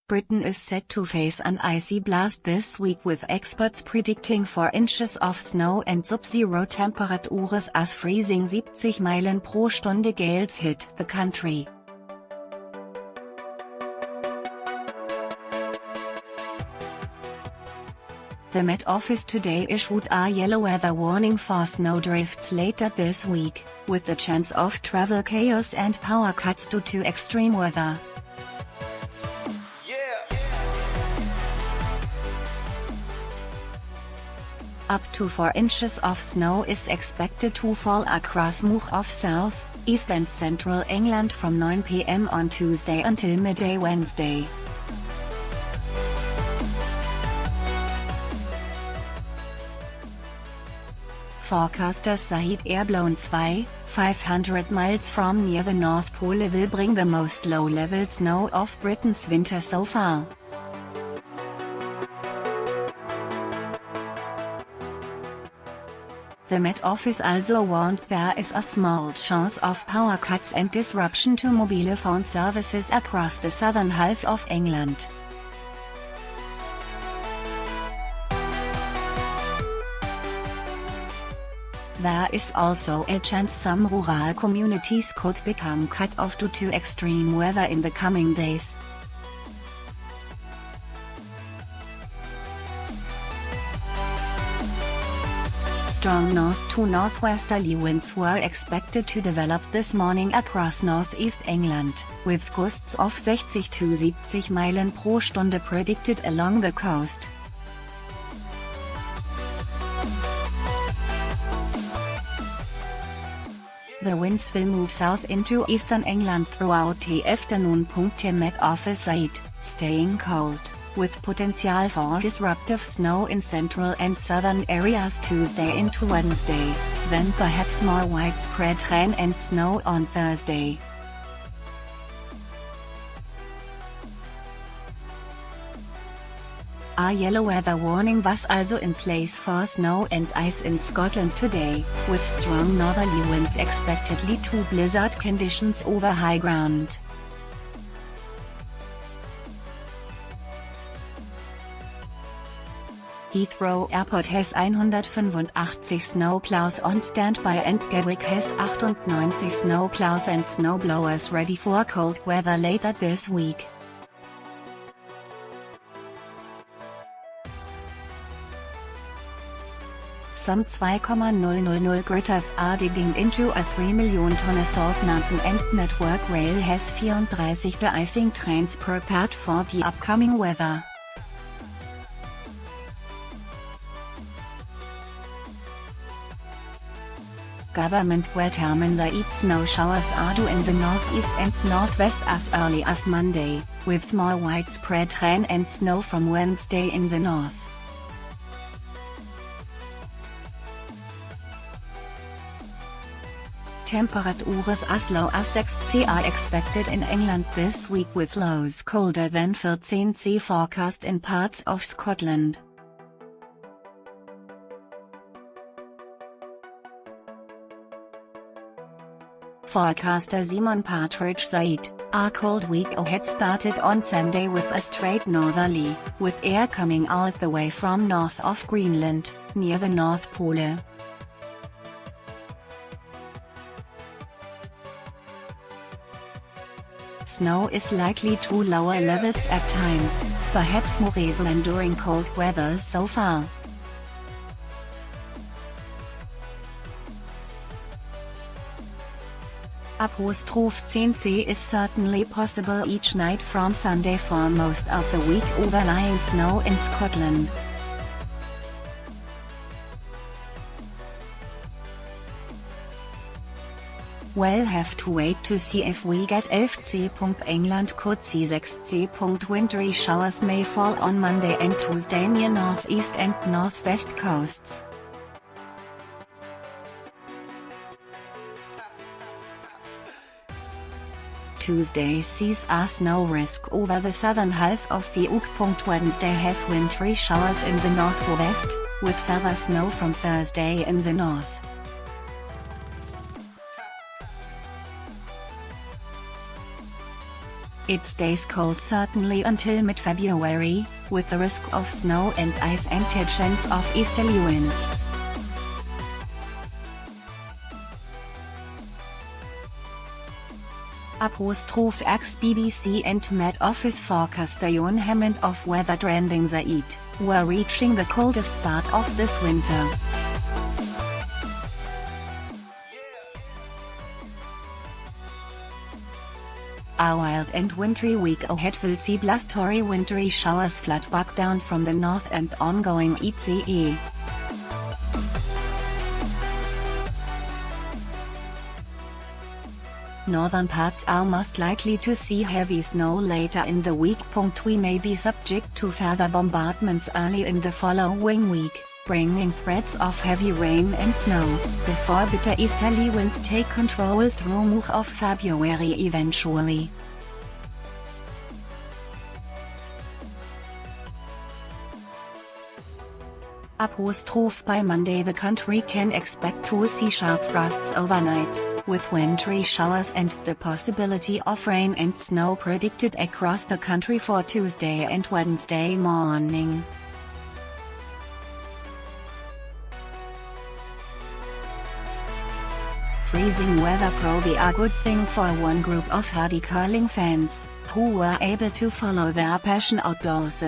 Britain is set to face an icy blast this week, with experts predicting 4 inches of snow and sub-zero temperatures as freezing 70 Meilen pro Stunde gales hit the country. The Met Office today issued a yellow weather warning for snowdrifts later this week, with a chance of travel chaos and power cuts due to extreme weather. Up to 4 inches of snow is expected to fall across much of south, east and central England from 9 p.m. on Tuesday until midday Wednesday. Forecasters said air-blown 500 miles from near the North Pole will bring the most low-level snow of Britain's winter so far. The Met Office also warned there is a small chance of power cuts and disruption to mobile phone services across the southern half of England. There is also a chance some rural communities could become cut off due to extreme weather in the coming days. Strong north to northwesterly winds were expected to develop this morning across northeast England, with gusts of 60 to 70 Meilen pro Stunde predicted along the coast. The winds will move south into eastern England throughout the afternoon. The Met Office said, staying cold, with potential for disruptive snow in central and southern areas Tuesday into Wednesday, then perhaps more widespread rain and snow on Thursday. A yellow weather warning was also in place for snow and ice in Scotland today, with strong northerly winds expected to blizzard conditions over high ground. Heathrow Airport has 185 snow ploughs on standby and Gatwick has 98 snow ploughs and snowblowers ready for cold weather later this week. Some 2,000 gritters are digging into a 3 million tonne salt mountain, and Network Rail has 34 de-icing trains prepared for the upcoming weather. Government will determine that snow showers are due in the northeast and northwest as early as Monday, with more widespread rain and snow from Wednesday in the north. Temperatures as low as 6 C are expected in England this week, with lows colder than 14 C forecast in parts of Scotland. Forecaster Simon Partridge said, "A cold week ahead started on Sunday with a straight northerly, with air coming all the way from north of Greenland, near the North Pole. Snow is likely to lower levels at times, perhaps moreso during cold weather so far. +10 C is certainly possible each night from Sunday for most of the week, overlying snow in Scotland. We'll have to wait to see if we get 11 C. England could see 6 C. Wintry showers may fall on Monday and Tuesday near northeast and northwest coasts. Tuesday sees a snow risk over the southern half of the UK. Wednesday has wintry showers in the northwest, with further snow from Thursday in the north. It stays cold certainly until mid-February, with the risk of snow and ice and a chance of easterly winds. X BBC and Met Office forecaster John Hammond of weather.The were reaching the coldest part of this winter. A wild and wintry week ahead will see blustery wintry showers flood back down from the north and ongoing etc. Northern parts are most likely to see heavy snow later in the week. We may be subject to further bombardments early in the following week, bringing threats of heavy rain and snow, before bitter easterly winds take control through much of February eventually. By Monday the country can expect to see sharp frosts overnight, with wintry showers and the possibility of rain and snow predicted across the country for Tuesday and Wednesday morning. Freezing weather probably a good thing for one group of hardy curling fans, who were able to follow their passion outdoors.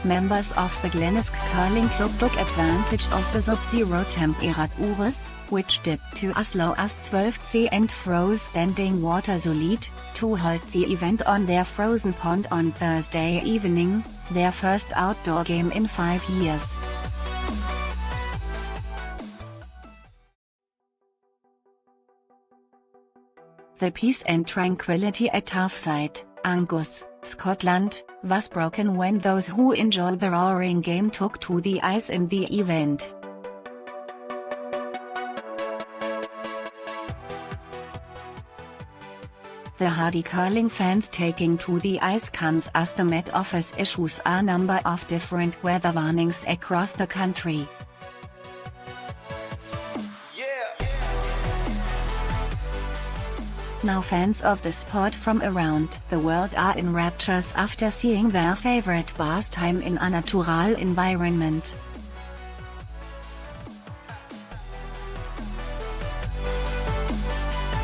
Members of the Glenelg Curling Club took advantage of the sub-zero temperatures, which dipped to as low as 12 degrees and froze standing water solid, to hold the event on their frozen pond on Thursday evening, their first outdoor game in 5 years. The peace and tranquility at Tafside, Angus, Scotland, was broken when those who enjoyed the roaring game took to the ice in the event. The hardy curling fans taking to the ice comes as the Met Office issues a number of different weather warnings across the country. Now fans of the sport from around the world are in raptures after seeing their favorite pastime in a natural environment.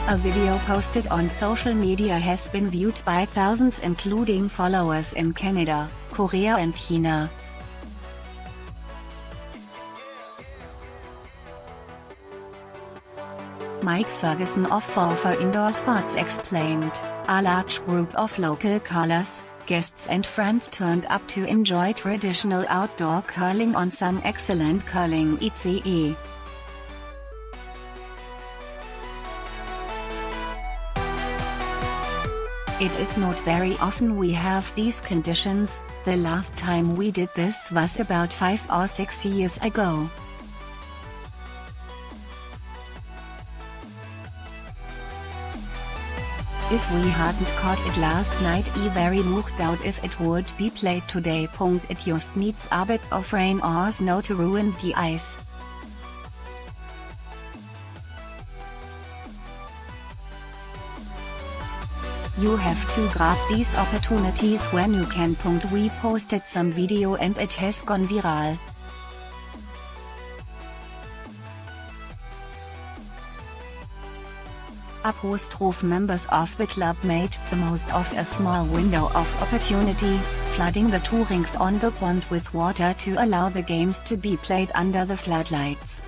A video posted on social media has been viewed by thousands, including followers in Canada, Korea and China. Mike Ferguson of For Indoor Sports explained, "A large group of local curlers, guests and friends turned up to enjoy traditional outdoor curling on some excellent curling etc. It is not very often we have these conditions. The last time we did this was about 5 or 6 years ago. If we hadn't caught it last night, I very much doubt if it would be played today. It just needs a bit of rain or snow to ruin the ice." You have to grab these opportunities when you can. We posted some video and it has gone viral. Members of the club made the most of a small window of opportunity, flooding the two rinks on the pond with water to allow the games to be played under the floodlights.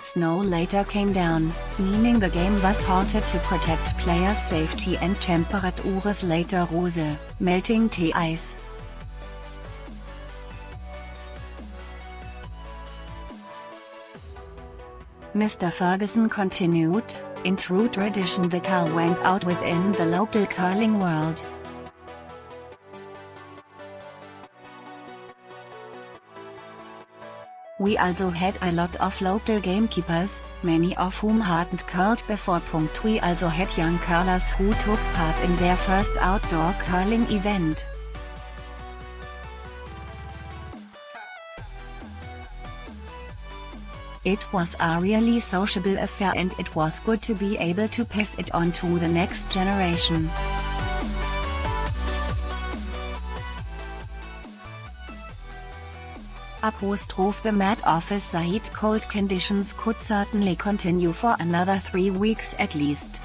Snow later came down, meaning the game was halted to protect players' safety, and temperatures later rose, melting the ice. Mr. Ferguson continued, "In true tradition the call went out within the local curling world. We also had a lot of local gamekeepers, many of whom hadn't curled before. We also had young curlers who took part in their first outdoor curling event. It was a really sociable affair and it was good to be able to pass it on to the next generation. The Met Office said cold conditions could certainly continue for another 3 weeks at least.